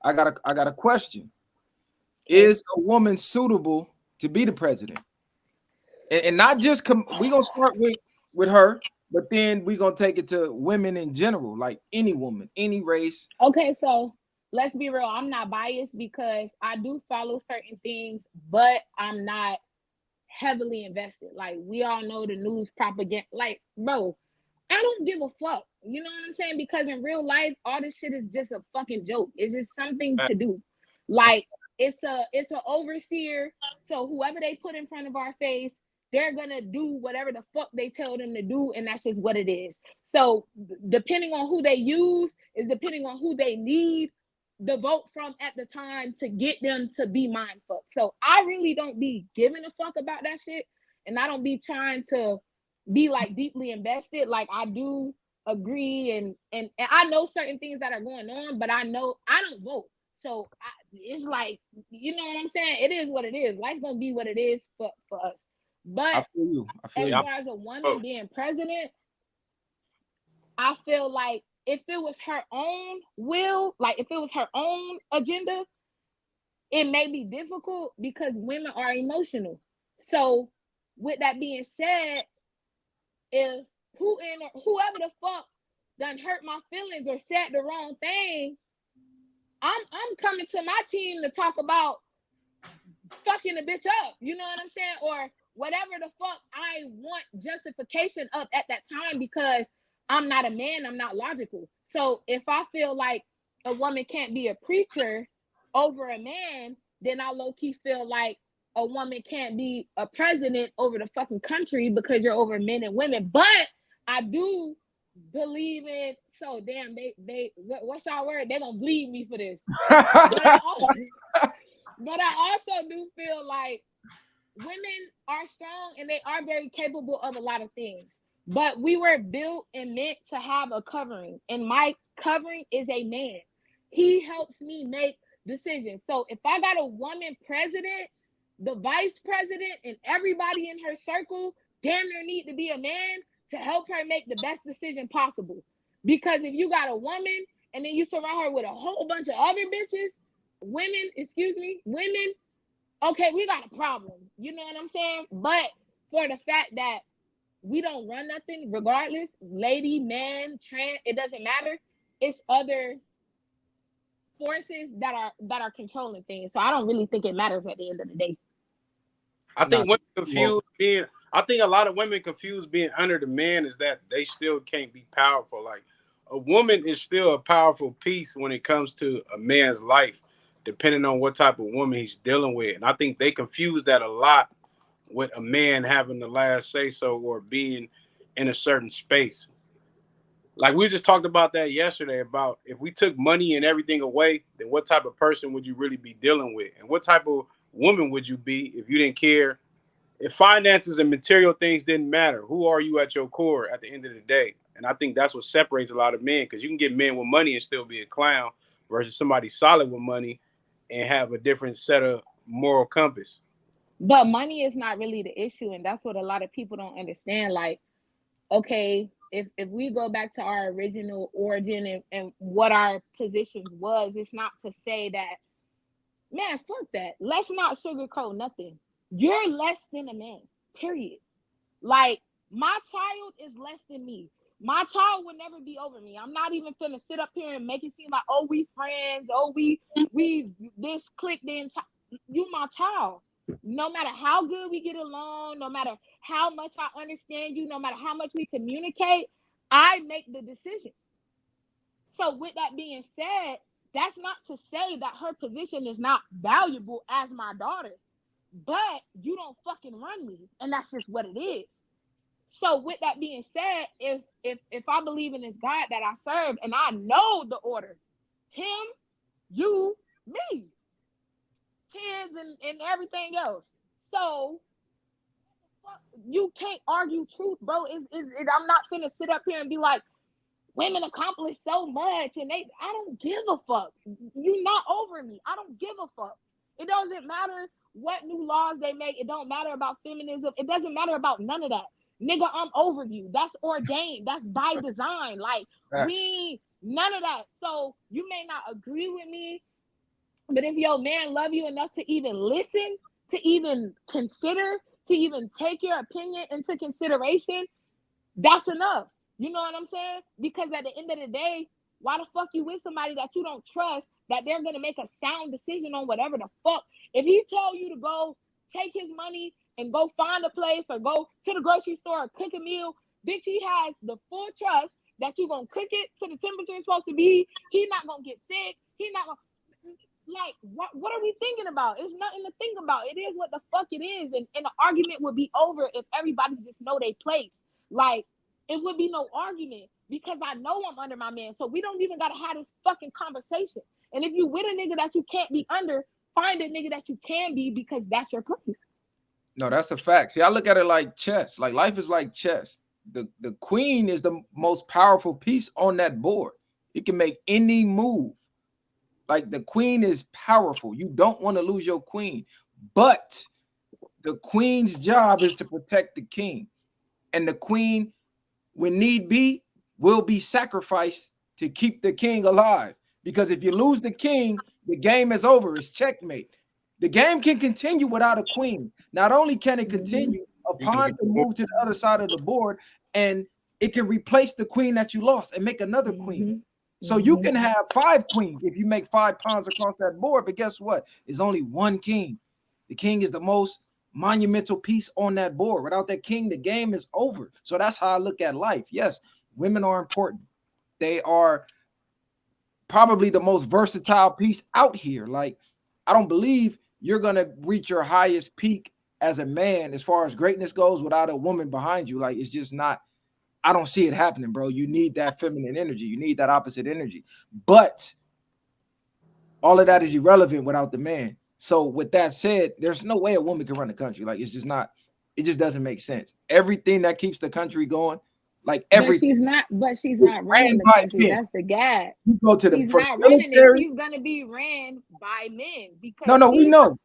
I got a question. Is a woman suitable to be the president? And not just we gonna start with her, but then we gonna take it to women in general, like any woman, any race. Okay, so let's be real. I'm not biased because I do follow certain things, but I'm not heavily invested. Like we all know the news propaganda. Like, bro, I don't give a fuck. You know what I'm saying? Because in real life, all this shit is just a fucking joke. It's just something to do. Like it's a overseer. So whoever they put in front of our face, they're gonna do whatever the fuck they tell them to do, and that's just what it is. So depending on who they use is depending on who they need the vote from at the time to get them to be mindful. So I really don't be giving a fuck about that shit, and I don't be trying to be like deeply invested. Like I do agree, and I know certain things that are going on, but I know I don't vote. So it's like, you know what I'm saying? It is what it is. Life's gonna be what it is for us. I But feel you. I feel as you. far as a woman being president, I feel like if it was her own will, like if it was her own agenda, it may be difficult because women are emotional. So with that being said, if whoever the fuck done hurt my feelings or said the wrong thing, I'm coming to my team to talk about fucking a bitch up. You know what I'm saying? Or whatever the fuck I want justification of at that time, because I'm not a man, I'm not logical. So if I feel like a woman can't be a preacher over a man, then I low-key feel like a woman can't be a president over the fucking country because you're over men and women. But I do believe in, so damn, what's y'all word? They're gonna bleed me for this. But I also do feel like women are strong and they are very capable of a lot of things. But we were built and meant to have a covering. And my covering is a man. He helps me make decisions. So if I got a woman president, the vice president, and everybody in her circle, damn near need to be a man to help her make the best decision possible. Because if you got a woman and then you surround her with a whole bunch of other bitches, women, okay, we got a problem. You know what I'm saying? But for the fact that we don't run nothing, regardless, lady, man, trans, it doesn't matter. It's other forces that are controlling things. So I don't really think it matters at the end of the day. I think I think a lot of women confuse being under the man is that they still can't be powerful. Like a woman is still a powerful piece when it comes to a man's life, depending on what type of woman he's dealing with. And I think they confuse that a lot with a man having the last say so or being in a certain space. Like we just talked about that yesterday about if we took money and everything away, then what type of person would you really be dealing with? And what type of woman would you be if you didn't care? If finances and material things didn't matter, who are you at your core at the end of the day? And I think that's what separates a lot of men, because you can get men with money and still be a clown versus somebody solid with money and have a different set of moral compass. But money is not really the issue, and that's what a lot of people don't understand. Like, okay, if we go back to our original origin and what our positions was, it's not to say that, man, fuck that. Let's not sugarcoat nothing. You're less than a man, period. Like, my child is less than me. My child would never be over me. I'm not even finna sit up here and make it seem like, oh, we friends, oh, we this click then. You my child. No matter how good we get along, no matter how much I understand you, no matter how much we communicate, I make the decision. So with that being said, that's not to say that her position is not valuable as my daughter, but you don't fucking run me, and that's just what it is. So with that being said, if I believe in this God that I serve and I know the order, him, you, me, kids and everything else. So you can't argue truth, bro. I'm not finna sit up here and be like, women accomplish so much and I don't give a fuck. You not over me. I don't give a fuck. It doesn't matter what new laws they make. It don't matter about feminism. It doesn't matter about none of that. Nigga, I'm over you. That's ordained. That's by design. Like, we none of that. So you may not agree with me But if your man love you enough to even listen, to even consider, to even take your opinion into consideration, that's enough. You know what I'm saying? Because at the end of the day, why the fuck you with somebody that you don't trust, that they're gonna make a sound decision on whatever the fuck? If he told you to go take his money and go find a place or go to the grocery store or cook a meal, bitch, he has the full trust that you gonna cook it to the temperature it's supposed to be. He's not gonna get sick. He's not gonna, like, what are we thinking about? It's nothing to think about. It is what the fuck it is. And the argument would be over if everybody just know their place. Like, it would be no argument because I know I'm under my man. So we don't even gotta have this fucking conversation. And if you with a nigga that you can't be under, find a nigga that you can be, because that's your place. No, that's a fact. See, I look at it like chess. Like, life is like chess. The queen is the most powerful piece on that board. It can make any move. Like, the queen is powerful. You don't want to lose your queen. But the queen's job is to protect the king. And the queen, when need be, will be sacrificed to keep the king alive. Because if you lose the king, the game is over. It's checkmate. The game can continue without a queen. Not only can it continue, a pawn can move to the other side of the board, and it can replace the queen that you lost and make another queen. So you can have 5 queens if you make 5 pawns across that board. But guess what? There's only one king. The king is the most monumental piece on that board. Without that king, the game is over. So that's how I look at life. Yes, women are important. They are probably the most versatile piece out here. Like, I don't believe you're going to reach your highest peak as a man as far as greatness goes without a woman behind you. Like, it's just not, I don't see it happening, bro. You need that feminine energy. You need that opposite energy. But all of that is irrelevant without the man. So with that said, there's no way a woman can run the country. Like, it's just not, it just doesn't make sense. Everything that keeps the country going, like everything. But she's not running the country. That's the gag. You go to the she's not running it. She's gonna be ran by men. Because no, we know.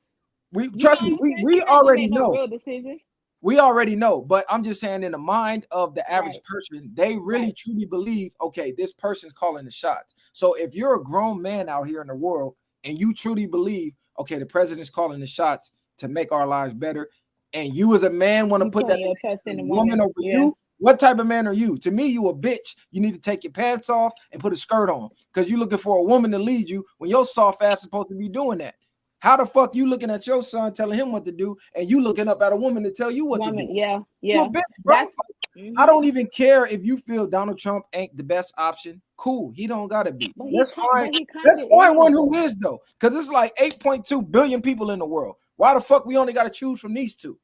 Trust me, we already know. Real decisions. We already know, but I'm just saying, in the mind of the average person, they really truly believe, okay, this person's calling the shots. So if you're a grown man out here in the world and you truly believe, okay, the president's calling the shots to make our lives better, and you as a man want to put that woman over you, what type of man are you? To me, you a bitch. You need to take your pants off and put a skirt on, because you're looking for a woman to lead you when your soft ass is supposed to be doing that. How the fuck you looking at your son telling him what to do, and you looking up at a woman to tell you what to do? Yeah. You're a bitch, bro. I don't even care if you feel Donald Trump ain't the best option. Cool, he don't gotta be. Let's find one who is, though, because it's like 8.2 billion people in the world. Why the fuck we only gotta choose from these 2?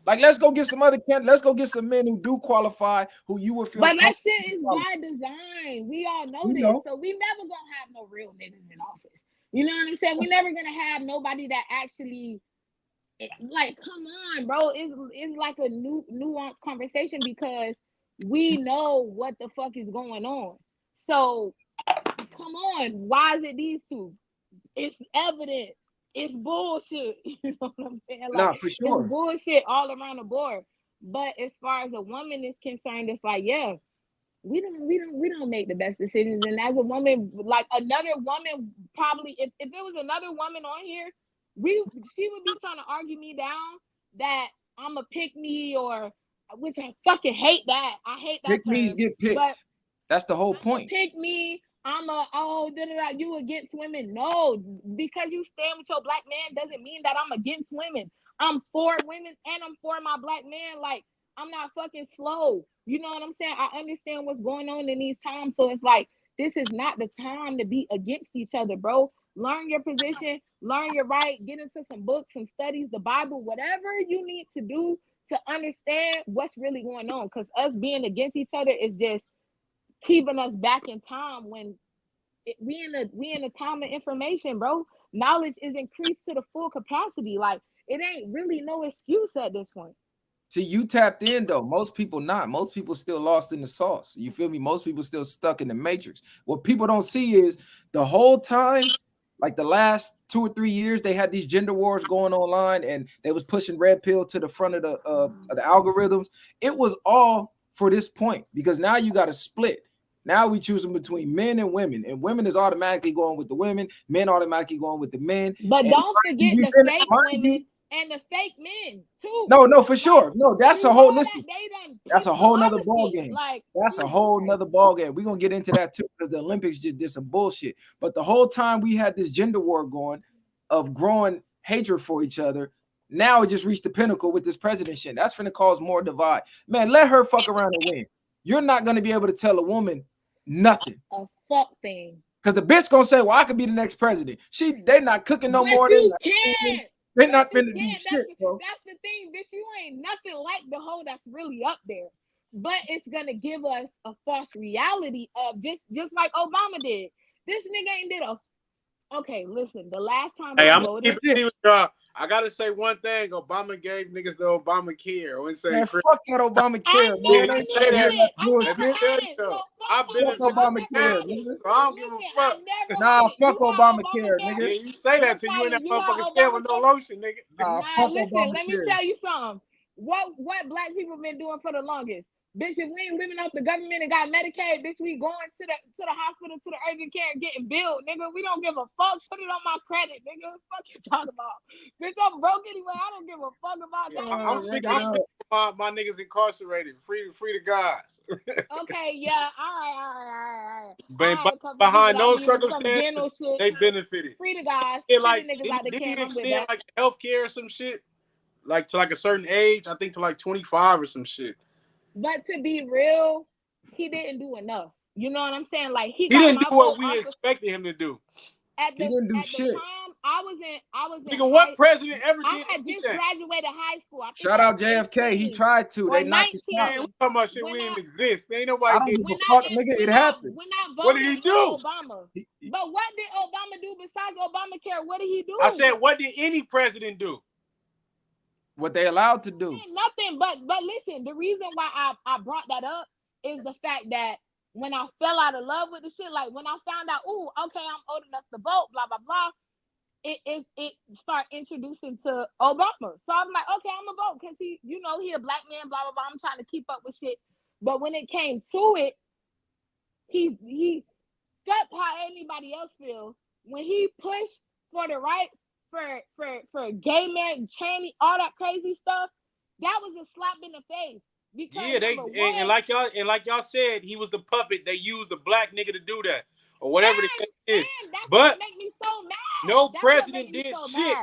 Like, let's go get some other candidates. Let's go get some men who do qualify, who you would feel. But that shit is by design. We all know this. So we never gonna have no real niggas in office. You know what I'm saying? We're never gonna have nobody that actually, like, come on, bro. It's like a nuanced conversation, because we know what the fuck is going on. So come on, why is it these 2? It's evident. It's bullshit. You know what I'm saying? Like, nah, for sure. It's bullshit all around the board. But as far as a woman is concerned, it's like, yeah, we don't make the best decisions. And as a woman, like, another woman, probably, if it was another woman on here, she would be trying to argue me down that I'm a pick me, or, which I fucking hate that. I hate that. Pick me's get picked. But that's the whole point. Pick me. You against women. No, because you stand with your black man doesn't mean that I'm against women. I'm for women and I'm for my black man. Like, I'm not fucking slow. You know what I'm saying? I understand what's going on in these times. So it's like, this is not the time to be against each other, bro. Learn your position, learn your right, get into some books, some studies, the Bible, whatever you need to do to understand what's really going on. Because us being against each other is just keeping us back in time, when we in a time of information, bro. Knowledge is increased to the full capacity. Like, it ain't really no excuse at this point. See, you tapped in, though. Most people not. Most people still lost in the sauce. You feel me? Most people still stuck in the matrix. What people don't see is the whole time, like the last 2 or 3 years, they had these gender wars going online, and they was pushing red pill to the front of the algorithms. It was all for this point, because now you got to split. Now we choosing between men and women is automatically going with the women, men automatically going with the men. But and don't forget the fake women and the fake men too. No, for sure. No, that's a whole listen. That's a whole nother ball game. Like that's a whole nother ball game. We're gonna get into that too, because the Olympics just did some bullshit. But the whole time we had this gender war going of growing hatred for each other. Now it just reached the pinnacle with this president shit. That's gonna cause more divide. Man, let her fuck around and win. You're not gonna be able to tell a woman nothing. A fuck thing. Because the bitch gonna say, "Well, I could be the next president." They not cooking no more. You can't. They're not finna do shit, bro. That's the thing, bitch. You ain't nothing like the hoe that's really up there. But it's gonna give us a false reality of just like Obama did. This nigga ain't did a. Okay, listen. The last time I voted, I gotta say one thing. Obama gave niggas the Obamacare. I wouldn't say fuck that Obamacare. I've been Obamacare, so I don't give a fuck. Nah, fuck Obamacare, nigga. Yeah, you say that till you in that motherfucking stand with no lotion, nigga. Listen, let me tell you something. What black people been doing for the longest? Bitch, if we ain't living off the government and got Medicaid, bitch, we going to the hospital, to the urgent care and getting billed, nigga. We don't give a fuck. Put it on my credit, nigga. What the fuck you talking about? Bitch, I'm broke anyway. I don't give a fuck about that. I'm speaking my niggas incarcerated. Free the guys. Okay, yeah. All right. But behind those circumstances, they benefited. Free the guys. Yeah, like, free the niggas out the didn't can. extend like healthcare or some shit? Like to like a certain age, I think to like 25 or some shit. But to be real, he didn't do enough. You know what I'm saying? Like he didn't do what we expected him to do. He didn't do shit. Time, I was in. Nigga, what president ever did? I had just graduated high school. Shout out JFK. He tried to. They knocked his out. We talking about shit. We didn't exist. Ain't nobody. I don't give a fuck, nigga. It happened. What did he do? Obama. But what did Obama do besides Obamacare? What did he do? I said, what did any president do? What they allowed to do? Nothing. But listen, the reason why I brought that up is the fact that when I fell out of love with the shit, like when I found out, okay, I'm old enough to vote, blah blah blah. It start introducing to Obama. So I'm like, okay, I'm gonna vote because he a black man, blah blah blah. I'm trying to keep up with shit. But when it came to it, he fuck how anybody else feels when he pushed for the right. For gay man, Cheney, all that crazy stuff, that was a slap in the face. Because and like y'all said, he was the puppet. They used the black nigga to do that or whatever the case is. That's but what make me so mad. No president did shit.